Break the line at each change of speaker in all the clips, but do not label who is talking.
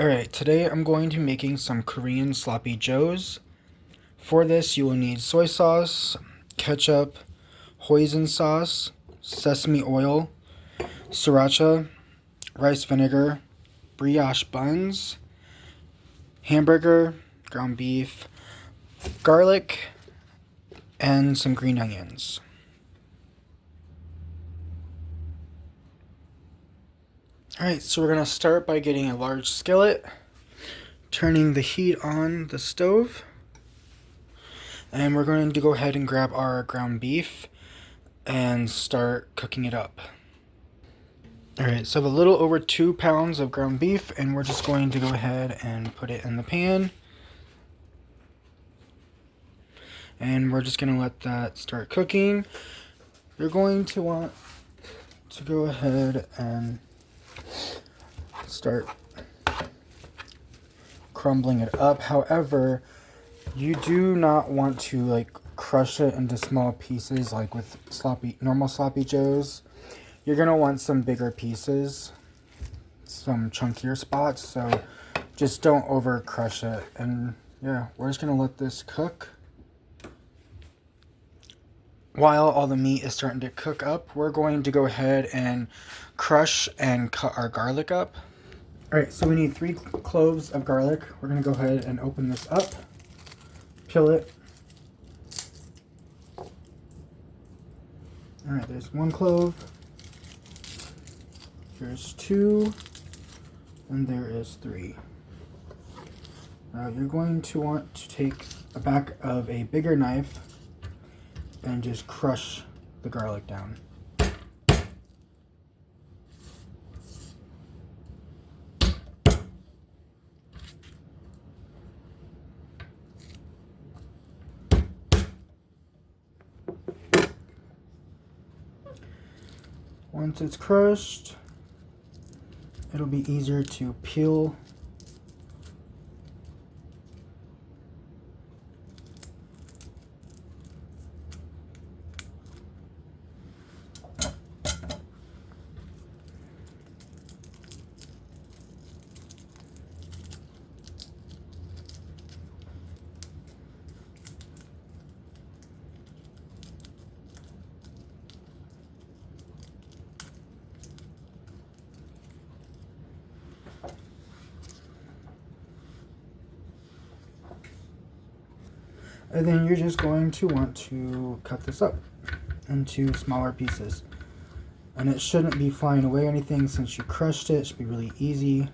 Alright, today I'm going to be making some Korean sloppy joes. For this you will need soy sauce, ketchup, hoisin sauce, sesame oil, sriracha, rice vinegar, brioche buns, hamburger, ground beef, garlic, and some green onions. Alright, so we're going to start by getting a large skillet, turning the heat on the stove, and we're going to go ahead and grab our ground beef and start cooking it up. Alright, so I have a little over 2 pounds of ground beef, and we're just going to go ahead and put it in the pan. And we're just going to let that start cooking. You're going to want to go ahead and start crumbling it up. However, you do not want to crush it into small pieces like with normal sloppy joes. You're gonna want some bigger pieces, some chunkier spots, so just don't over crush it. And yeah, we're just gonna let this cook. While all the meat is starting to cook up, we're going to go ahead and crush and cut our garlic up. Alright, so we need 3 cloves of garlic. We're gonna go ahead and open this up, peel it. Alright, there's 1 clove. There's 2, and there is 3. Now you're going to want to take the back of a bigger knife and just crush the garlic down. Once it's crushed, it'll be easier to peel. And then you're just going to want to cut this up into smaller pieces. And it shouldn't be flying away or anything since you crushed it. It should be really easy.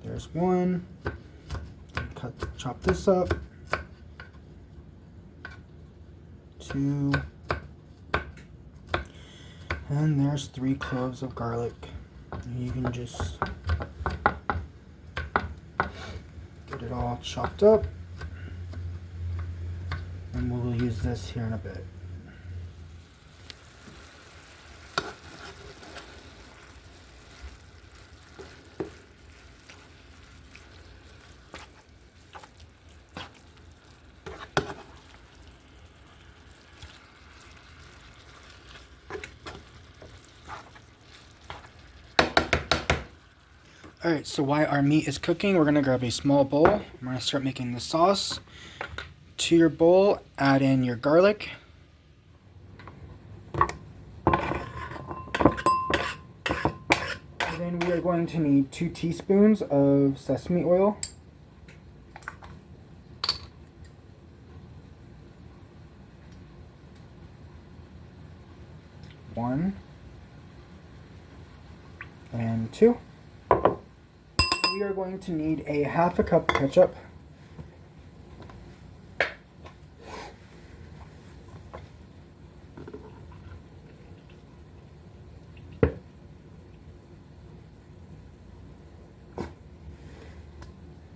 There's 1. Chop this up. 2. And there's 3 cloves of garlic. And you can just get it all chopped up, and we'll use this here in a bit. Alright, so while our meat is cooking, we're going to grab a small bowl. We're going to start making the sauce. To your bowl, add in your garlic. And then we are going to need 2 teaspoons of sesame oil. One and 2. We are going to need a 1/2 cup ketchup.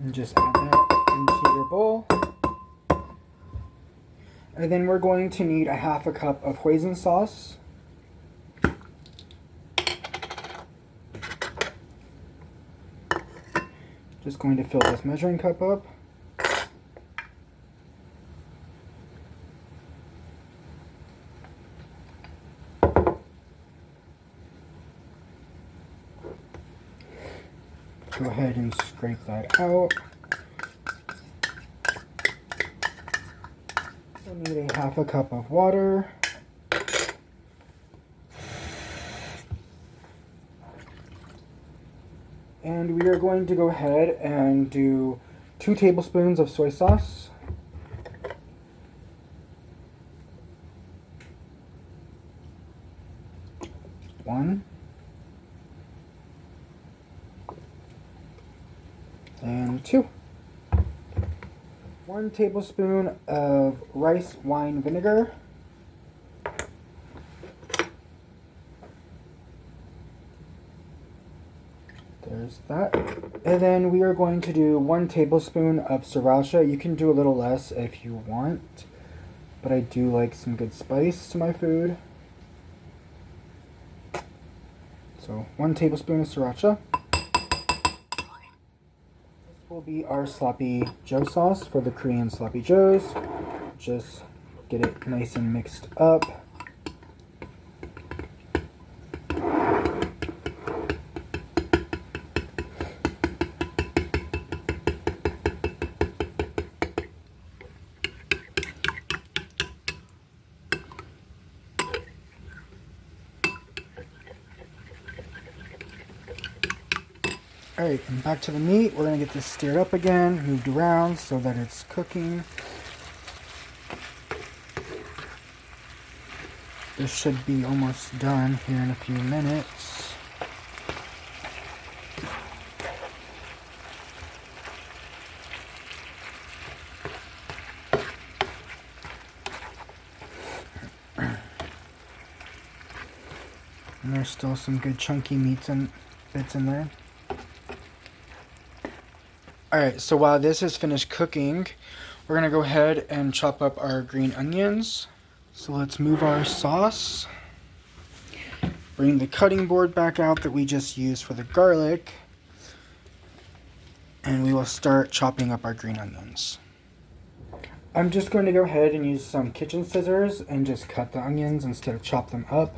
And just add that into your bowl. And then we're going to need a 1/2 cup of hoisin sauce. Just going to fill this measuring cup up. Go ahead and scrape that out. We'll need a half a cup of water. And we are going to go ahead and do 2 tablespoons of soy sauce. One. And 2. 1 tablespoon of rice wine vinegar. There's that. And then we are going to do 1 tablespoon of sriracha. You can do a little less if you want, but I do like some good spice to my food. So 1 tablespoon of sriracha. This will be our sloppy joe sauce for the Korean sloppy joes. Just get it nice and mixed up. Alright, and back to the meat. We're going to get this stirred up again, moved around so that it's cooking. This should be almost done here in a few minutes. And there's still some good chunky meats and bits in there. Alright, so while this is finished cooking, we're going to go ahead and chop up our green onions. So let's move our sauce. Bring the cutting board back out that we just used for the garlic. And we will start chopping up our green onions. I'm just going to go ahead and use some kitchen scissors and just cut the onions instead of chop them up.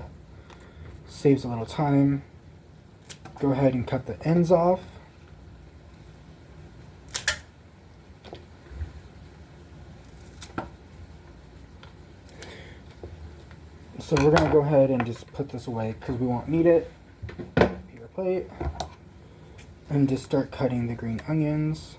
Saves a little time. Go ahead and cut the ends off. So we're going to go ahead and just put this away because we won't need it. Paper plate. And just start cutting the green onions.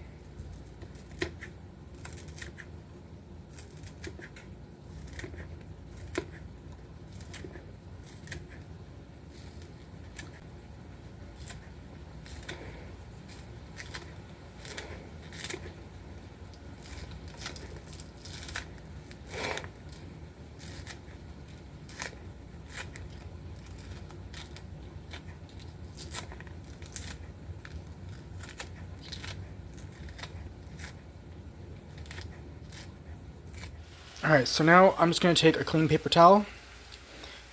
Alright, so now I'm just going to take a clean paper towel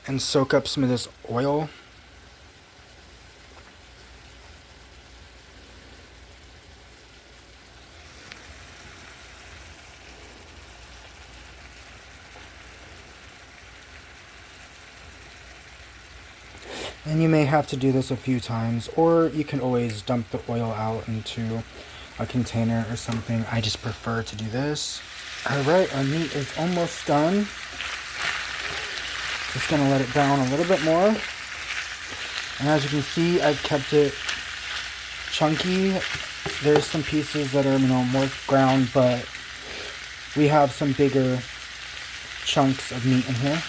and soak up some of this oil. And you may have to do this a few times, or you can always dump the oil out into a container or something. I just prefer to do this. Alright, our meat is almost done. Just going to let it brown a little bit more. And as you can see, I've kept it chunky. There's some pieces that are, more ground, but we have some bigger chunks of meat in here.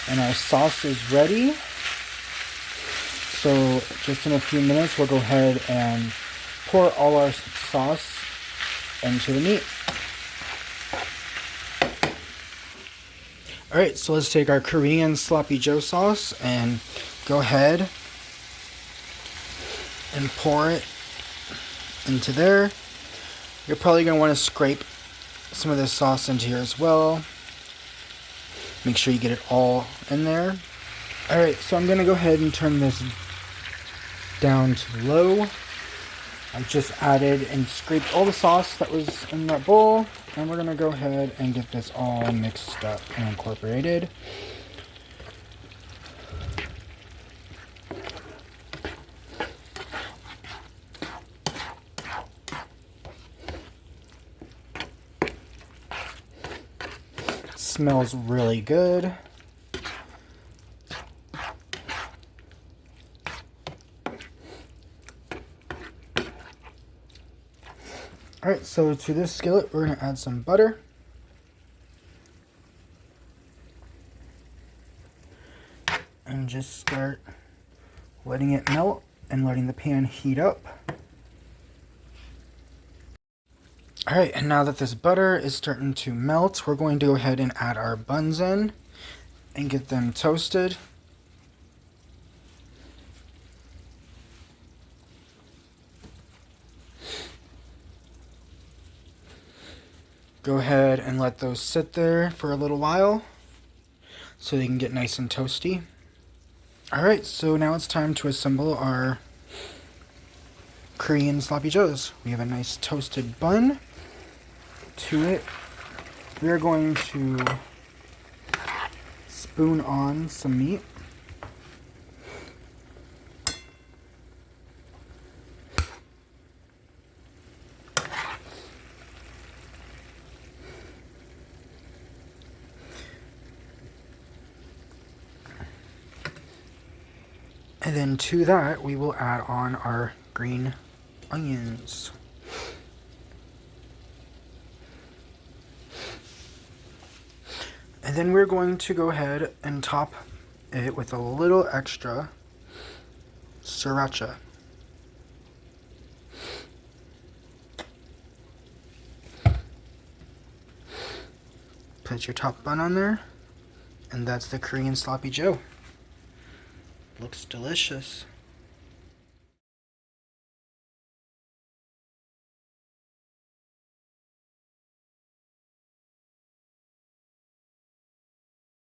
And our sauce is ready. So just in a few minutes, we'll go ahead and pour all our sauce into the meat. Alright, so let's take our Korean sloppy joe sauce and go ahead and pour it into there. You're probably going to want to scrape some of this sauce into here as well. Make sure you get it all in there. Alright, so I'm going to go ahead and turn this down to low. I've just added and scraped all the sauce that was in that bowl. And we're going to go ahead and get this all mixed up and incorporated. smells really good. Alright, so to this skillet, we're going to add some butter. And just start letting it melt and letting the pan heat up. Alright, and now that this butter is starting to melt, we're going to go ahead and add our buns in and get them toasted. Go ahead and let those sit there for a little while so they can get nice and toasty. Alright, so now it's time to assemble our Korean sloppy joes. We have a nice toasted bun. To it, we are going to spoon on some meat. And then to that, we will add on our green onions. And then we're going to go ahead and top it with a little extra sriracha. Put your top bun on there, and that's the Korean sloppy joe. Looks delicious.